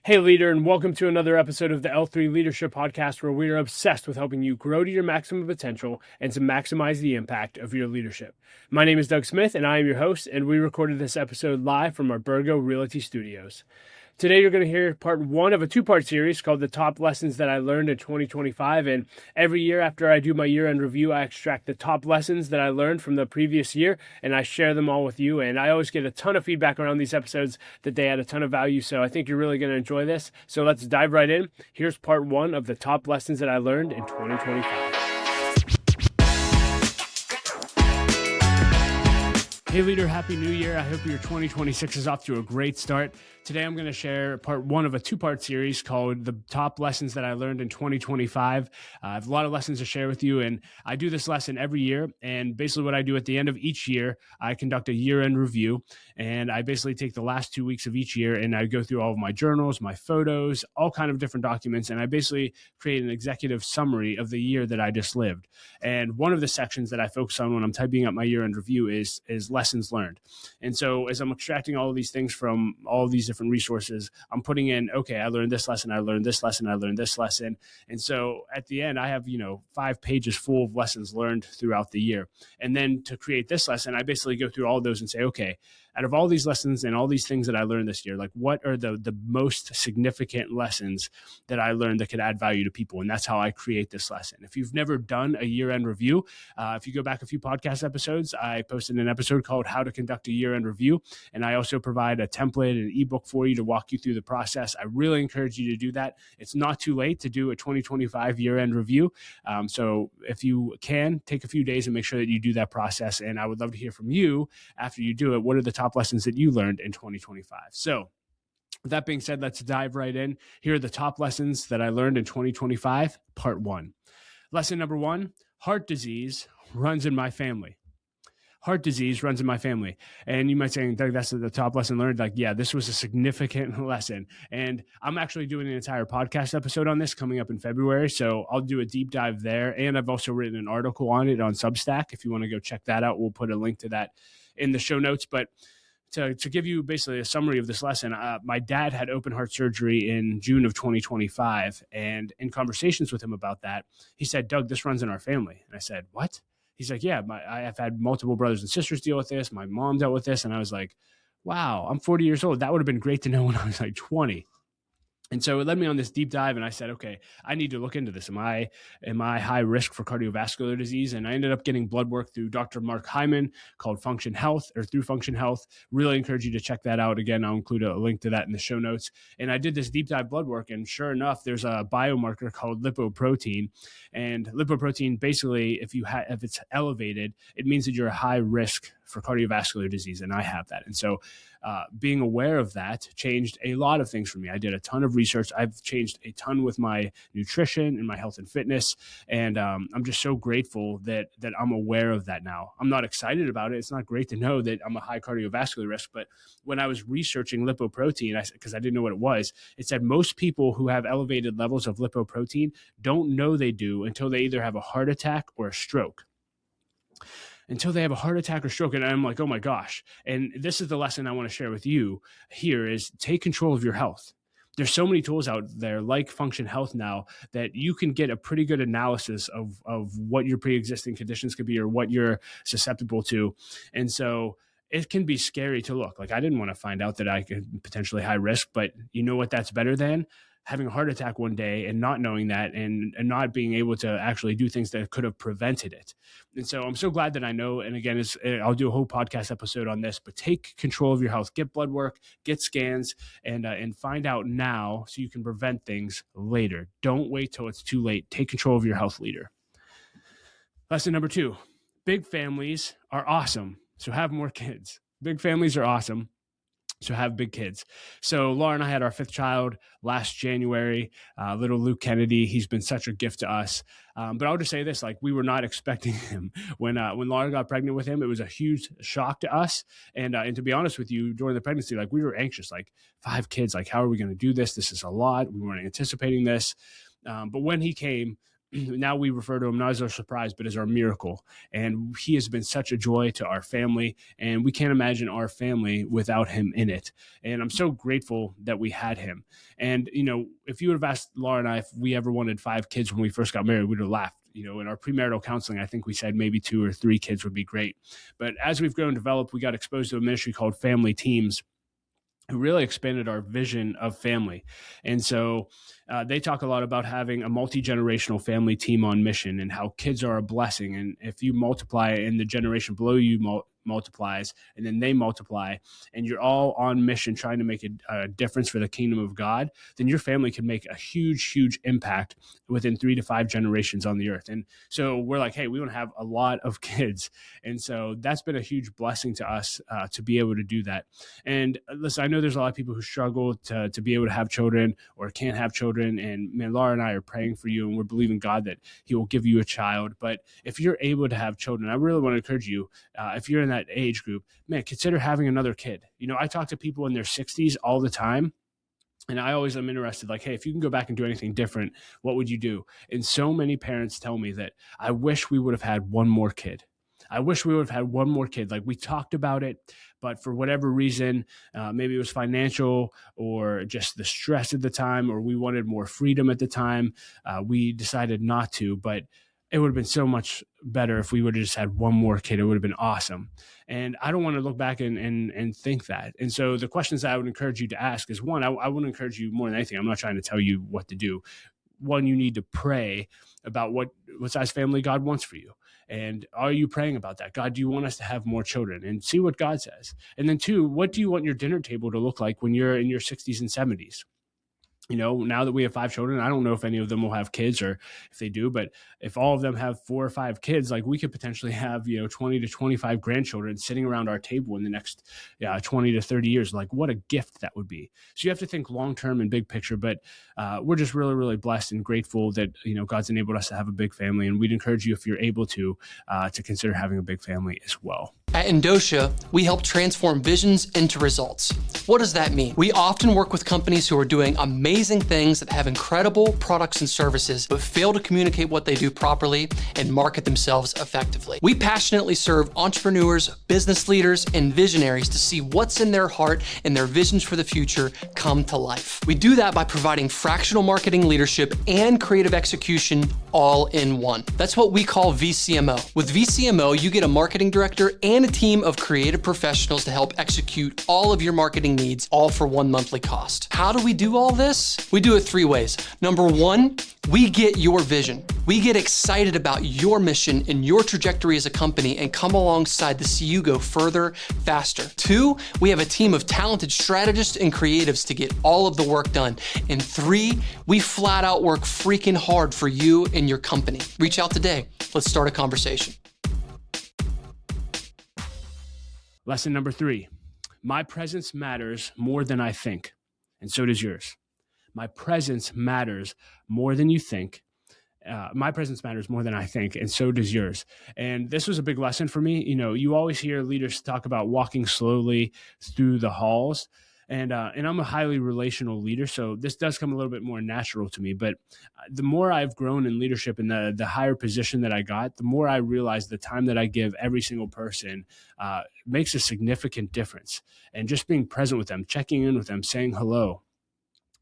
Hey, leader, and welcome to another episode of the L3 Leadership Podcast, where we are obsessed with helping you grow to your maximum potential and to maximize the impact of your leadership. My name is Doug Smith, and I am your host, and we recorded this episode live from our Burgo Realty Studios. Today, you're going to hear part one of a two-part series called The Top Lessons That I Learned in 2025. And every year after I do my year-end review, I extract the top lessons that I learned from the previous year, and I share them all with you. And I always get a ton of feedback around these episodes that they add a ton of value. So I think you're really going to enjoy this. So let's dive right in. Here's part one of the top lessons that I learned in 2025. Hey leader, Happy New Year. I hope your 2026 is off to a great start. Today I'm going to share part one of a two-part series called The Top Lessons That I Learned in 2025. I have a lot of lessons to share with you, and I do this lesson every year. And basically what I do at the end of each year, I conduct a year-end review, and I basically take the last 2 weeks of each year and I go through all of my journals, my photos, all kind of different documents, and I basically create an executive summary of the year that I just lived. And one of the sections that I focus on when I'm typing up my year-end review is lessons learned. And so as I'm extracting all of these things from all of these different resources, I'm putting in, okay, I learned this lesson, I learned this lesson, I learned this lesson. And so at the end, I have, 5 pages full of lessons learned throughout the year. And then to create this lesson, I basically go through all of those and say, okay, out of all these lessons and all these things that I learned this year, like what are the most significant lessons that I learned that could add value to people? And that's how I create this lesson. If you've never done a year-end review, if you go back a few podcast episodes, I posted an episode called How to Conduct a Year-End Review. And I also provide a template and an ebook for you to walk you through the process. I really encourage you to do that. It's not too late to do a 2025 year-end review. So if you can, take a few days and make sure that you do that process. And I would love to hear from you after you do it. What are the top lessons that you learned in 2025? So with that being said, let's dive right in. Here are the top lessons that I learned in 2025, part one. Lesson number one, heart disease runs in my family. Heart disease runs in my family. And you might say, Doug, that's the top lesson learned. Like, yeah, this was a significant lesson. And I'm actually doing an entire podcast episode on this coming up in February. So I'll do a deep dive there. And I've also written an article on it on Substack. If you want to go check that out, we'll put a link to that in the show notes. But to give you basically a summary of this lesson, my dad had open heart surgery in June of 2025. And in conversations with him about that, he said, Doug, this runs in our family. And I said, what? He's like, yeah, I have had multiple brothers and sisters deal with this. My mom dealt with this. And I was like, wow, I'm 40 years old. That would have been great to know when I was like 20. And so it led me on this deep dive, and I said, okay, I need to look into this. Am I high risk for cardiovascular disease? And I ended up getting blood work through Dr. Mark Hyman called Function Health, or through Function Health. Really encourage you to check that out. Again, I'll include a link to that in the show notes. And I did this deep dive blood work, and sure enough, there's a biomarker called lipoprotein. And lipoprotein, basically, if it's elevated, it means that you're a high risk for cardiovascular disease, and I have that. And so being aware of that changed a lot of things for me. I did a ton of research. I've changed a ton with my nutrition and my health and fitness, and I'm just so grateful that I'm aware of that now. I'm not excited about it. It's not great to know that I'm a high cardiovascular risk, but when I was researching lipoprotein, because I didn't know what it was, it said most people who have elevated levels of lipoprotein don't know they do until they either have a heart attack or a stroke. Until they have a heart attack or stroke. And I'm like, oh my gosh. And this is the lesson I want to share with you here is take control of your health. There's so many tools out there like Function Health now that you can get a pretty good analysis of what your pre-existing conditions could be or what you're susceptible to. And so it can be scary to look. Like I didn't want to find out that I could potentially high risk, but you know what that's better than? Having a heart attack one day and not knowing that and not being able to actually do things that could have prevented it. And so I'm so glad that I know. And again, I'll do a whole podcast episode on this, but take control of your health, get blood work, get scans, and find out now so you can prevent things later. Don't wait till it's too late. Take control of your health, leader. Lesson number 2, big families are awesome. So have more kids. Big families are awesome. So have big kids. So Laura and I had our 5th child last January, little Luke Kennedy. He's been such a gift to us. But I'll just say this, like we were not expecting him. When Laura got pregnant with him, it was a huge shock to us. And to be honest with you, during the pregnancy, like we were anxious, like 5 kids, like how are we going to do this? This is a lot. We weren't anticipating this. But when he came, now we refer to him not as our surprise, but as our miracle. And he has been such a joy to our family, and we can't imagine our family without him in it. And I'm so grateful that we had him. And, if you would have asked Laura and I if we ever wanted 5 kids when we first got married, we'd have laughed. In our premarital counseling, I think we said maybe 2 or 3 kids would be great. But as we've grown and developed, we got exposed to a ministry called Family Teams, who really expanded our vision of family. And so they talk a lot about having a multi-generational family team on mission and how kids are a blessing. And if you multiply and the generation below you multiplies, and then they multiply, and you're all on mission trying to make a difference for the kingdom of God, then your family can make a huge, huge impact within 3 to 5 generations on the earth. And so we're like, hey, we want to have a lot of kids. And so that's been a huge blessing to us to be able to do that. And listen, I know there's a lot of people who struggle to be able to have children or can't have children. And man, Laura and I are praying for you, and we're believing God that he will give you a child. But if you're able to have children, I really want to encourage you, if you're in that age group, man, consider having another kid. I talk to people in their 60s all the time, and I always am interested, like, hey, if you can go back and do anything different, what would you do? And so many parents tell me that I wish we would have had one more kid. I wish we would have had one more kid. Like, we talked about it, but for whatever reason, maybe it was financial or just the stress at the time, or we wanted more freedom at the time, we decided not to. But it would have been so much better if we would have just had one more kid. It would have been awesome. And I don't want to look back and think that. And so the questions that I would encourage you to ask is, one, I would encourage you more than anything. I'm not trying to tell you what to do. One, you need to pray about what size family God wants for you. And are you praying about that? God, do you want us to have more children? And see what God says. And then 2, what do you want your dinner table to look like when you're in your 60s and 70s? Now that we have 5 children, I don't know if any of them will have kids or if they do, but if all of them have 4 or 5 kids, like, we could potentially have, 20 to 25 grandchildren sitting around our table in the next 20 to 30 years. Like, what a gift that would be. So you have to think long-term and big picture, but we're just really, really blessed and grateful that, God's enabled us to have a big family. And we'd encourage you, if you're able to consider having a big family as well. At Indosha, we help transform visions into results. What does that mean? We often work with companies who are doing amazing things that have incredible products and services, but fail to communicate what they do properly and market themselves effectively. We passionately serve entrepreneurs, business leaders, and visionaries to see what's in their heart and their visions for the future come to life. We do that by providing fractional marketing leadership and creative execution all in one. That's what we call VCMO. With VCMO, you get a marketing director and a team of creative professionals to help execute all of your marketing needs, all for one monthly cost. How do we do all this? We do it 3 ways. Number 1, we get your vision. We get excited about your mission and your trajectory as a company and come alongside to see you go further, faster. 2, we have a team of talented strategists and creatives to get all of the work done. And 3, we flat out work freaking hard for you and your company. Reach out today. Let's start a conversation. Lesson number 3, my presence matters more than I think, and so does yours. My presence matters more than you think. My presence matters more than I think, and so does yours. And this was a big lesson for me. You always hear leaders talk about walking slowly through the halls. And I'm a highly relational leader, so this does come a little bit more natural to me. But the more I've grown in leadership and the higher position that I got, the more I realize the time that I give every single person makes a significant difference. And just being present with them, checking in with them, saying hello.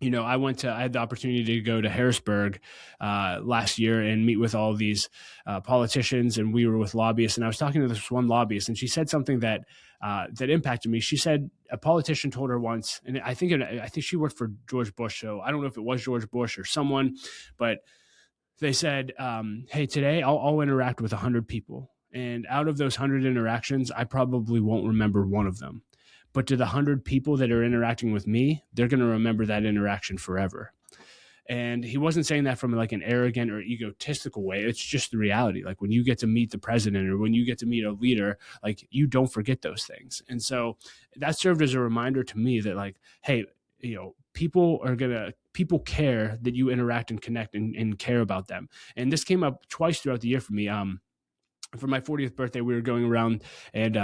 I had the opportunity to go to Harrisburg last year and meet with all these politicians, and we were with lobbyists. And I was talking to this one lobbyist, and she said something that impacted me. She said a politician told her once, and I think she worked for George Bush, so I don't know if it was George Bush or someone, but they said, "Hey, today I'll interact with 100 people, and out of those 100 interactions, I probably won't remember one of them. But to the 100 people that are interacting with me, they're going to remember that interaction forever." And he wasn't saying that from like an arrogant or egotistical way. It's just the reality. Like, when you get to meet the president or when you get to meet a leader, like, you don't forget those things. And so that served as a reminder to me that, like, hey, people care that you interact and connect and care about them. And this came up twice throughout the year for me. For my 40th birthday, we were going around, and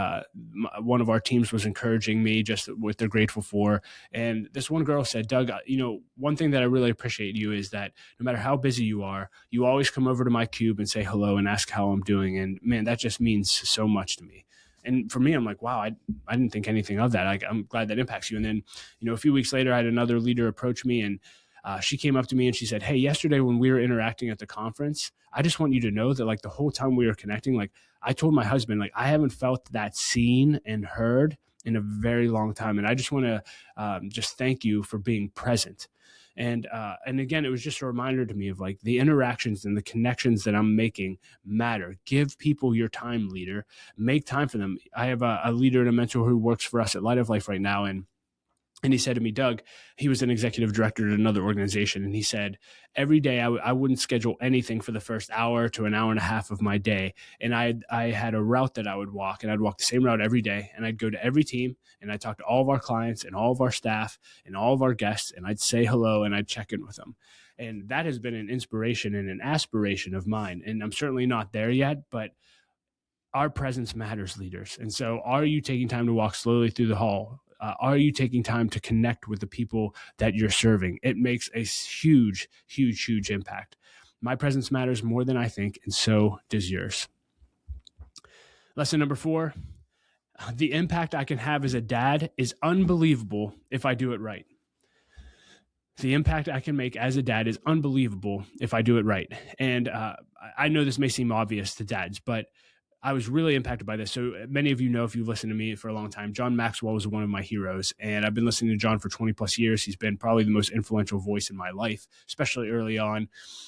one of our teams was encouraging me just what they're grateful for. And this one girl said, Doug, one thing that I really appreciate you is that no matter how busy you are, you always come over to my cube and say hello and ask how I'm doing. And man, that just means so much to me. And for me, I'm like, wow, I didn't think anything of that. I'm glad that impacts you. And then, a few weeks later, I had another leader approach me, and she came up to me and she said, hey, yesterday when we were interacting at the conference, I just want you to know that like the whole time we were connecting, like I told my husband, like I haven't felt that seen and heard in a very long time. And I just want to just thank you for being present. And again, it was just a reminder to me of like the interactions and the connections that I'm making matter. Give people your time, leader. Make time for them. I have a leader and a mentor who works for us at Light of Life right now. And he said to me, Doug, he was an executive director at another organization. And he said, every day I wouldn't schedule anything for the first hour to an hour and a half of my day. And I had a route that I would walk, and I'd walk the same route every day. And I'd go to every team, and I'd talk to all of our clients and all of our staff and all of our guests. And I'd say hello, and I'd check in with them. And that has been an inspiration and an aspiration of mine. And I'm certainly not there yet, but our presence matters, leaders. And so are you taking time to walk slowly through the hall? Are you taking time to connect with the people that you're serving? It makes a huge, huge, huge impact. My presence matters more than I think, and so does yours. Lesson number 4, the impact I can have as a dad is unbelievable if I do it right. The impact I can make as a dad is unbelievable if I do it right. And I know this may seem obvious to dads, but I was really impacted by this. So many of you know, if you've listened to me for a long time, John Maxwell was one of my heroes. And I've been listening to John for 20 plus years. He's been probably the most influential voice in my life, especially early on.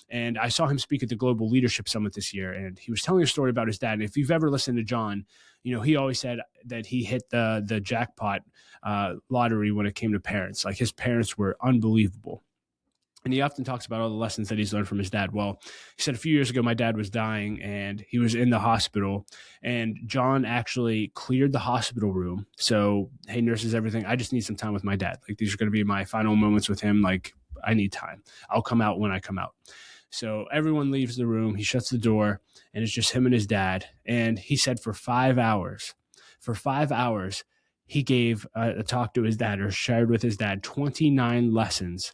And I saw him speak at the Global Leadership Summit this year. And he was telling a story about his dad. And if you've ever listened to John, he always said that he hit the jackpot lottery when it came to parents. Like his parents were unbelievable. And he often talks about all the lessons that he's learned from his dad. Well, he said a few years ago, my dad was dying and he was in the hospital, and John actually cleared the hospital room. So, hey, nurses, everything, I just need some time with my dad. Like these are going to be my final moments with him. Like I need time. I'll come out when I come out. So everyone leaves the room. He shuts the door, and it's just him and his dad. And he said for 5 hours, he gave a talk to his dad, or shared with his dad 29 lessons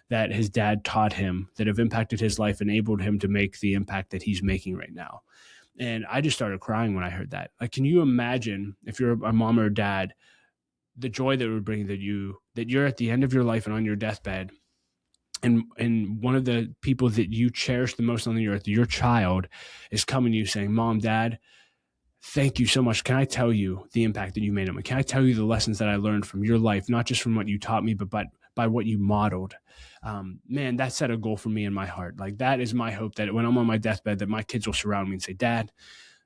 that his dad taught him that have impacted his life, enabled him to make the impact that he's making right now. And I just started crying when I heard that. Like, can you imagine if you're a mom or a dad, the joy that it would bring that you're at the end of your life and on your deathbed, and one of the people that you cherish the most on the earth, your child, is coming to you saying, Mom, Dad, thank you so much. Can I tell you the impact that you made on me? Can I tell you the lessons that I learned from your life, not just from what you taught me, but by what you modeled? Man, that set a goal for me in my heart. Like that is my hope, that when I'm on my deathbed, that my kids will surround me and say, Dad,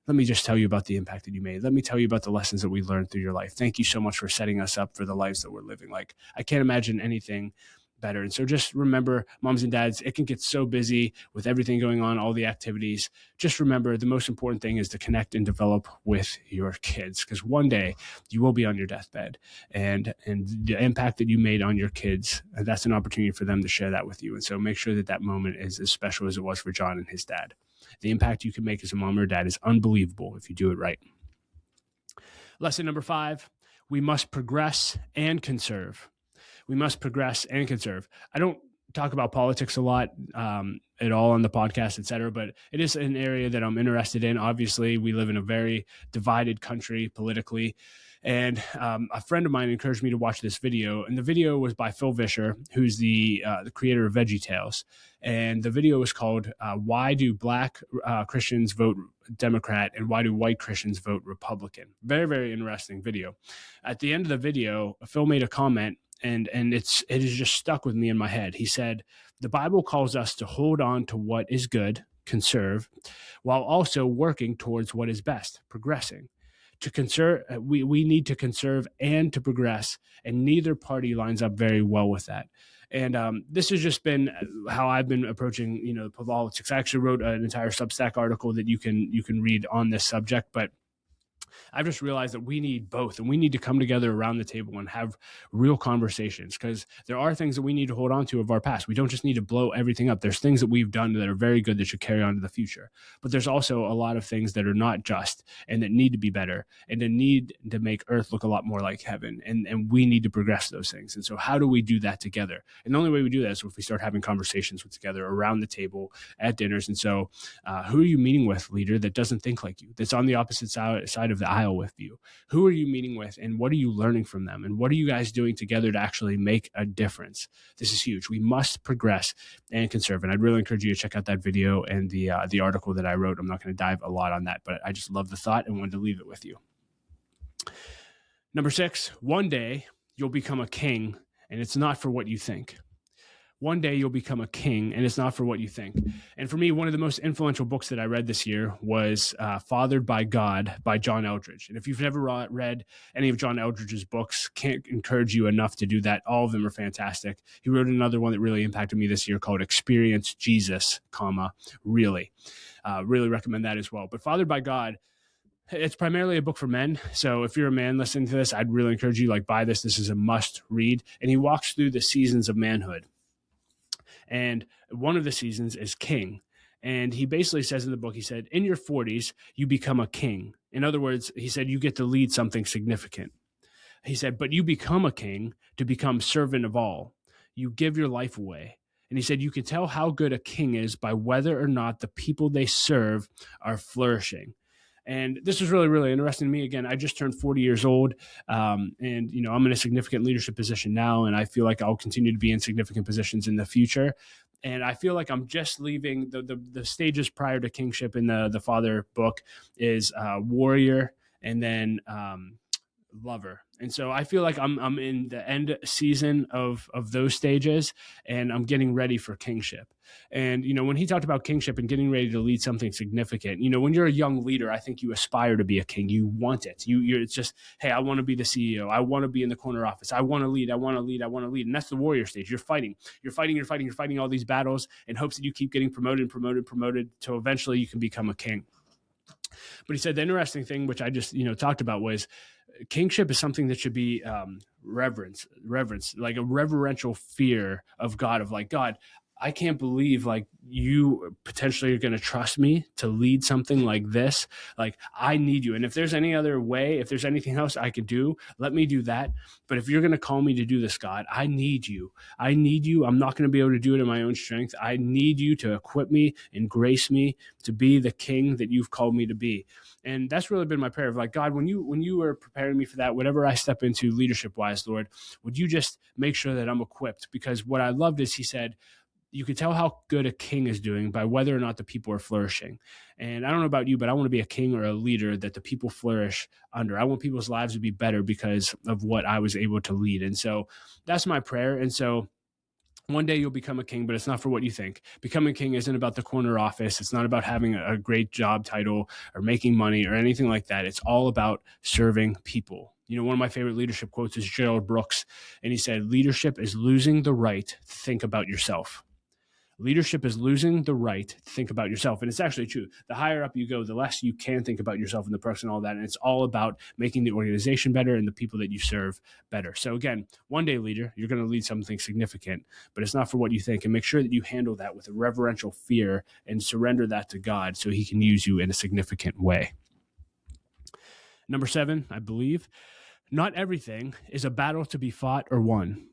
let me just tell you about the impact that you made. Let me tell you about the lessons that we learned through your life. Thank you so much for setting us up for the lives that we're living. Like I can't imagine anything better. And so just remember, moms and dads, it can get so busy with everything going on, all the activities. Just remember, the most important thing is to connect and develop with your kids, because one day you will be on your deathbed, and the impact that you made on your kids, that's an opportunity for them to share that with you. And so make sure that moment is as special as it was for John and his dad. The impact you can make as a mom or dad is unbelievable if you do it right. Lesson number 5, we must progress and conserve. We must progress and conserve. I don't talk about politics a lot at all on the podcast, et cetera, but it is an area that I'm interested in. Obviously, we live in a very divided country politically. And a friend of mine encouraged me to watch this video. And the video was by Phil Vischer, who's the creator of VeggieTales. And the video was called, Why Do Black Christians Vote Democrat and Why Do White Christians Vote Republican? Very, very interesting video. At the end of the video, Phil made a comment, and it has just stuck with me in my head. He said, the Bible calls us to hold on to what is good, conserve, while also working towards what is best, progressing. To conserve, we need to conserve and to progress, and neither party lines up very well with that. And this has just been how I've been approaching, politics. I actually wrote an entire Substack article that you can read on this subject, but I've just realized that we need both, and we need to come together around the table and have real conversations, because there are things that we need to hold on to of our past. We don't just need to blow everything up. There's things that we've done that are very good that should carry on to the future. But there's also a lot of things that are not just and that need to be better and that need to make earth look a lot more like heaven. And we need to progress those things. And so how do we do that together? And the only way we do that is if we start having conversations with together around the table at dinners. And so who are you meeting with, leader, that doesn't think like you, that's on the opposite side of the aisle with you? Who are you meeting with, and what are you learning from them? And what are you guys doing together to actually make a difference? This is huge. We must progress and conserve. And I'd really encourage you to check out that video and the article that I wrote. I'm not going to dive a lot on that, but I just love the thought and wanted to leave it with you. Number 6, one day you'll become a king, and it's not for what you think. One day you'll become a king, and it's not for what you think. And for me, one of the most influential books that I read this year was Fathered by God by John Eldredge. And if you've never read any of John Eldredge's books, can't encourage you enough to do that. All of them are fantastic. He wrote another one that really impacted me this year called Experience Jesus, Really. Really recommend that as well. But Fathered by God, it's primarily a book for men. So if you're a man listening to this, I'd really encourage you, buy this. This is a must read. And he walks through the seasons of manhood. And one of the seasons is king. And he basically says in the book, he said, in your 40s, you become a king. In other words, he said, you get to lead something significant. He said, but you become a king to become servant of all. You give your life away. And he said, you can tell how good a king is by whether or not the people they serve are flourishing. And this was really, really interesting to me. Again, I just turned 40 years old, and I'm in a significant leadership position now, and I feel like I'll continue to be in significant positions in the future. And I feel like I'm just leaving the stages prior to kingship in the Father book is warrior and then lover. And so I feel like I'm in the end season of those stages, and I'm getting ready for kingship. And, when he talked about kingship and getting ready to lead something significant, when you're a young leader, I think you aspire to be a king. You want it. It's just, hey, I want to be the CEO. I want to be in the corner office. I want to lead. I want to lead. I want to lead. And that's the warrior stage. You're fighting all these battles in hopes that you keep getting promoted till eventually you can become a king. But he said the interesting thing, which I just, talked about, was kingship is something that should be reverence, like a reverential fear of God, of God, I can't believe you potentially are going to trust me to lead something like this. I need you. And if there's any other way, if there's anything else I could do, let me do that. But if you're going to call me to do this, God, I need you. I'm not going to be able to do it in my own strength. I need you to equip me and grace me to be the king that you've called me to be. And that's really been my prayer of God, when you were preparing me for that, whatever I step into leadership wise, Lord, would you just make sure that I'm equipped? Because what I loved is he said, you can tell how good a king is doing by whether or not the people are flourishing. And I don't know about you, but I want to be a king or a leader that the people flourish under. I want people's lives to be better because of what I was able to lead. And so that's my prayer. And so one day you'll become a king, but it's not for what you think. Becoming king isn't about the corner office. It's not about having a great job title or making money or anything like that. It's all about serving people. One of my favorite leadership quotes is Gerald Brooks, and he said, leadership is losing the right to think about yourself. Leadership is losing the right to think about yourself. And it's actually true. The higher up you go, the less you can think about yourself and the perks and all that. And it's all about making the organization better and the people that you serve better. So again, one day, leader, you're going to lead something significant, but it's not for what you think. And make sure that you handle that with a reverential fear and surrender that to God so he can use you in a significant way. Number 7, I believe, not everything is a battle to be fought or won.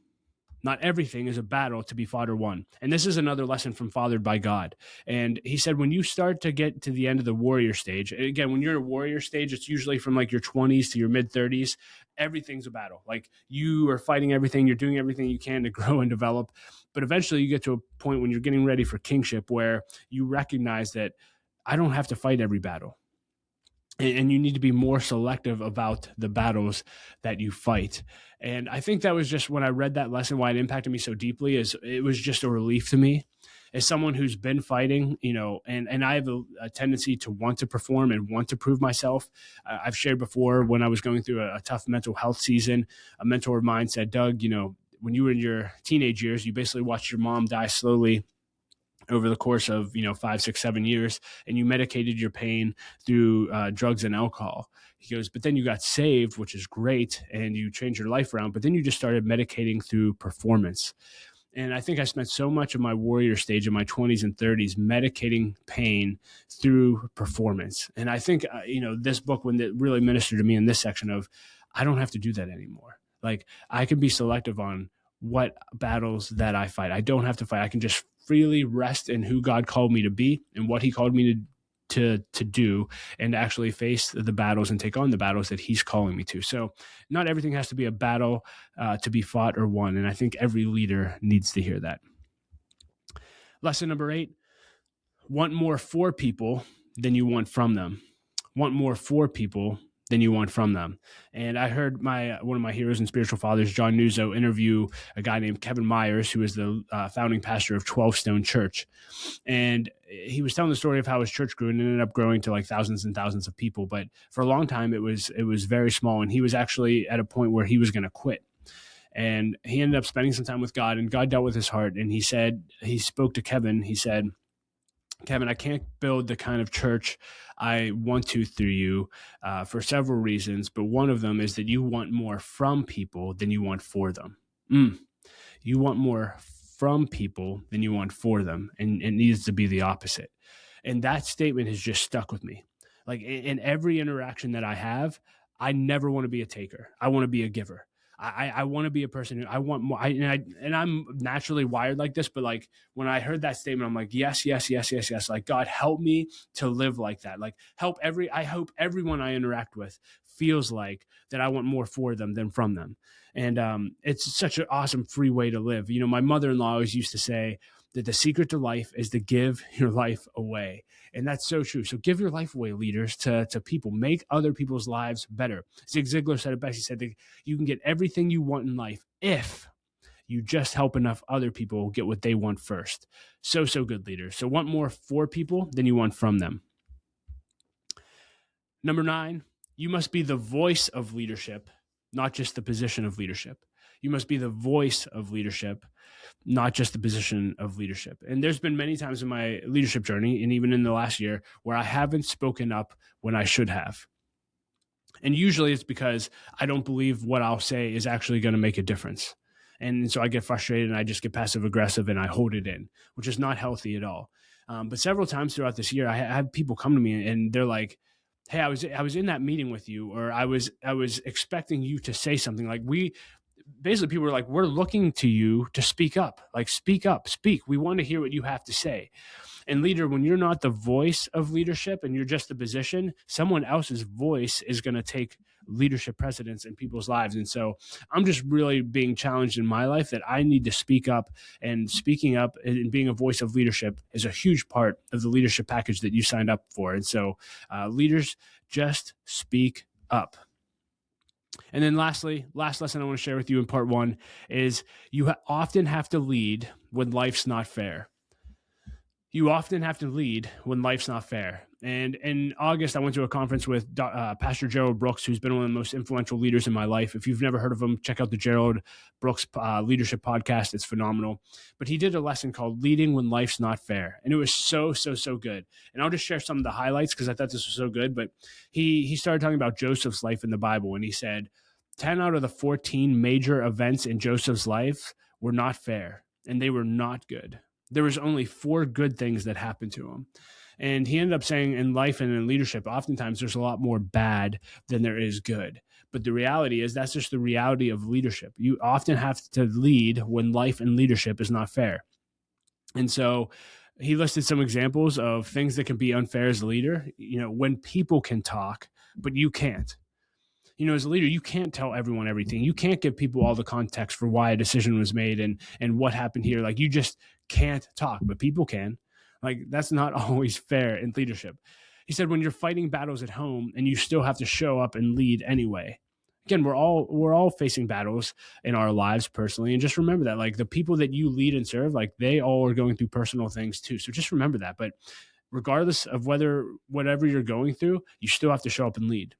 Not everything is a battle to be fought or won. And this is another lesson from Fathered by God. And he said, when you start to get to the end of the warrior stage, again, when you're in a warrior stage, it's usually from your 20s to your mid 30s, everything's a battle. You are fighting everything. You're doing everything you can to grow and develop. But eventually you get to a point when you're getting ready for kingship where you recognize that I don't have to fight every battle. And you need to be more selective about the battles that you fight. And I think that was just when I read that lesson, why it impacted me so deeply, is it was just a relief to me as someone who's been fighting, and I have a tendency to want to perform and want to prove myself. I've shared before when I was going through a tough mental health season, a mentor of mine said, Doug, when you were in your teenage years, you basically watched your mom die slowly over the course of 5, 6, 7 years, and you medicated your pain through drugs and alcohol. He goes, but then you got saved, which is great, and you changed your life around, but then you just started medicating through performance. And I think I spent so much of my warrior stage in my 20s and 30s medicating pain through performance. And I think, this book, when it really ministered to me in this section of, I don't have to do that anymore. Like, I can be selective on what battles that I fight. I don't have to fight. I can just freely rest in who God called me to be and what he called me to do, and actually face the battles and take on the battles that he's calling me to. So not everything has to be a battle to be fought or won. And I think every leader needs to hear that. Lesson number 8, want more for people than you want from them. Want more for people than you want from them. And I heard one of my heroes and spiritual fathers, John Nuzzo, interview a guy named Kevin Myers, who is the founding pastor of 12 Stone Church. And he was telling the story of how his church grew and ended up growing to like thousands and thousands of people. But for a long time, it was very small. And he was actually at a point where he was going to quit. And he ended up spending some time with God, and God dealt with his heart. And he spoke to Kevin. He said, Kevin, I can't build the kind of church I want to through you for several reasons, but one of them is that you want more from people than you want for them. You want more from people than you want for them, and it needs to be the opposite. And that statement has just stuck with me. Like, in every interaction that I have, I never want to be a taker. I want to be a giver. I want to be a person who I want more. And I'm naturally wired like this, but like when I heard that statement, I'm like, yes. Like, God, help me to live like that. Like, I hope everyone I interact with feels like that I want more for them than from them. And it's such an awesome free way to live. My mother-in-law always used to say that the secret to life is to give your life away. And that's so true. So give your life away, leaders, to people. Make other people's lives better. Zig Ziglar said it best. He said that you can get everything you want in life if you just help enough other people get what they want first. So good, leaders. So want more for people than you want from them. Number 9, you must be the voice of leadership, not just the position of leadership. You must be the voice of leadership, not just the position of leadership. And there's been many times in my leadership journey, and even in the last year, where I haven't spoken up when I should have. And usually it's because I don't believe what I'll say is actually going to make a difference. And so I get frustrated and I just get passive aggressive and I hold it in, which is not healthy at all. But several times throughout this year, I had people come to me and they're like, hey, I was in that meeting with you, or I was expecting you to say something. Like, basically people were like, we're looking to you to speak up. Like, speak up, speak. We want to hear what you have to say. And leader, when you're not the voice of leadership and you're just the position, someone else's voice is going to take leadership precedence in people's lives. And so I'm just really being challenged in my life that I need to speak up, and speaking up and being a voice of leadership is a huge part of the leadership package that you signed up for. And so leaders, just speak up. And then lastly, last lesson I want to share with you in part 1 is you often have to lead when life's not fair. You often have to lead when life's not fair. And in August, I went to a conference with Pastor Gerald Brooks, who's been one of the most influential leaders in my life. If you've never heard of him, check out the Gerald Brooks Leadership Podcast. It's phenomenal. But he did a lesson called Leading When Life's Not Fair. And it was so good. And I'll just share some of the highlights because I thought this was so good. But he started talking about Joseph's life in the Bible. And he said, 10 out of the 14 major events in Joseph's life were not fair, and they were not good. There was only 4 good things that happened to him. And he ended up saying in life and in leadership, oftentimes there's a lot more bad than there is good. But the reality is that's just the reality of leadership. You often have to lead when life and leadership is not fair. And so he listed some examples of things that can be unfair as a leader. When people can talk, but you can't. As a leader, you can't tell everyone everything. You can't give people all the context for why a decision was made and what happened here. Like, you just can't talk, but people can. Like, that's not always fair in leadership. He said, when you're fighting battles at home and you still have to show up and lead anyway. Again, we're all facing battles in our lives personally. And just remember that, like, the people that you lead and serve, like, they all are going through personal things too. So just remember that. But regardless of whatever you're going through, you still have to show up and lead.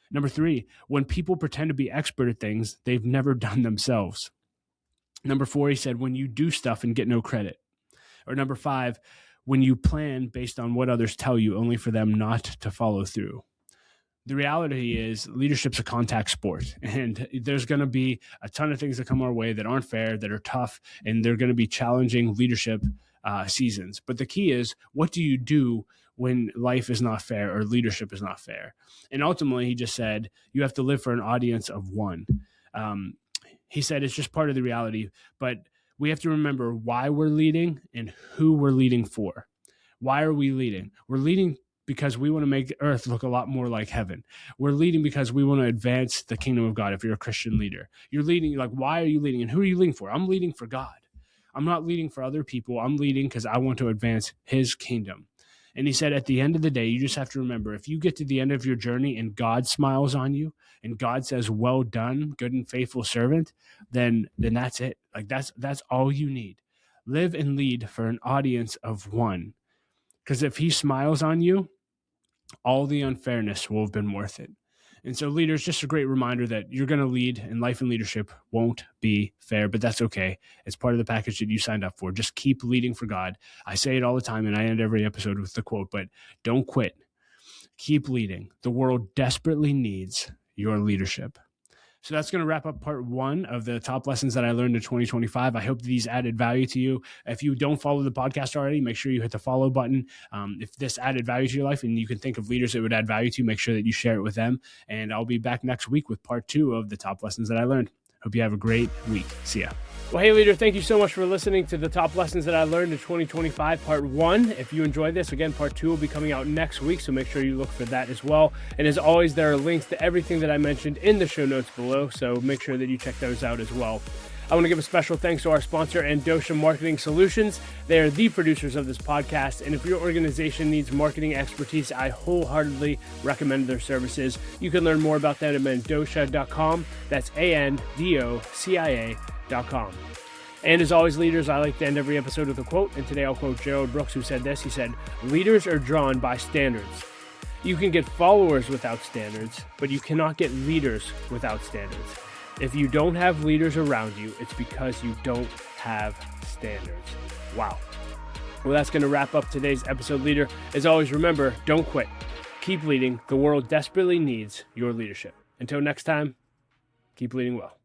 Number 3, when people pretend to be expert at things they've never done themselves. Number 4, he said, when you do stuff and get no credit. Or number 5, when you plan based on what others tell you, only for them not to follow through. The reality is leadership's a contact sport, and there's going to be a ton of things that come our way that aren't fair, that are tough, and they're going to be challenging leadership seasons. But the key is, what do you do when life is not fair or leadership is not fair? And ultimately, he just said, you have to live for an audience of one. He said it's just part of the reality, but we have to remember why we're leading and who we're leading for. Why are we leading? We're leading because we want to make earth look a lot more like heaven. We're leading because we want to advance the kingdom of God. If you're a Christian leader, you're leading, like, why are you leading and who are you leading for? I'm leading for God. I'm not leading for other people. I'm leading because I want to advance his kingdom. And he said, at the end of the day, you just have to remember, if you get to the end of your journey and God smiles on you and God says, well done, good and faithful servant, then that's it. Like that's all you need. Live and lead for an audience of one. Because if he smiles on you, all the unfairness will have been worth it. And so, leaders, just a great reminder that you're going to lead, and life and leadership won't be fair, but that's okay. It's part of the package that you signed up for. Just keep leading for God. I say it all the time, and I end every episode with the quote, but don't quit. Keep leading. The world desperately needs your leadership. So that's going to wrap up part 1 of the top lessons that I learned in 2025. I hope these added value to you. If you don't follow the podcast already, make sure you hit the follow button. If this added value to your life and you can think of leaders it would add value to, make sure that you share it with them. And I'll be back next week with part 2 of the top lessons that I learned. Hope you have a great week. See ya. Well, hey, leader, thank you so much for listening to the top lessons that I learned in 2025, part 1. If you enjoyed this, again, part 2 will be coming out next week, so make sure you look for that as well. And as always, there are links to everything that I mentioned in the show notes below, so make sure that you check those out as well. I want to give a special thanks to our sponsor, Andosha Marketing Solutions. They are the producers of this podcast, and if your organization needs marketing expertise, I wholeheartedly recommend their services. You can learn more about that at andosha.com. That's ANDOCIA.com. And as always, leaders, I like to end every episode with a quote, and today I'll quote Gerald Brooks, who said this. He said, leaders are drawn by standards. You can get followers without standards, but you cannot get leaders without standards. If you don't have leaders around you, it's because you don't have standards. Wow. Well, that's going to wrap up today's episode, leader. As always, remember, don't quit. Keep leading. The world desperately needs your leadership. Until next time, keep leading well.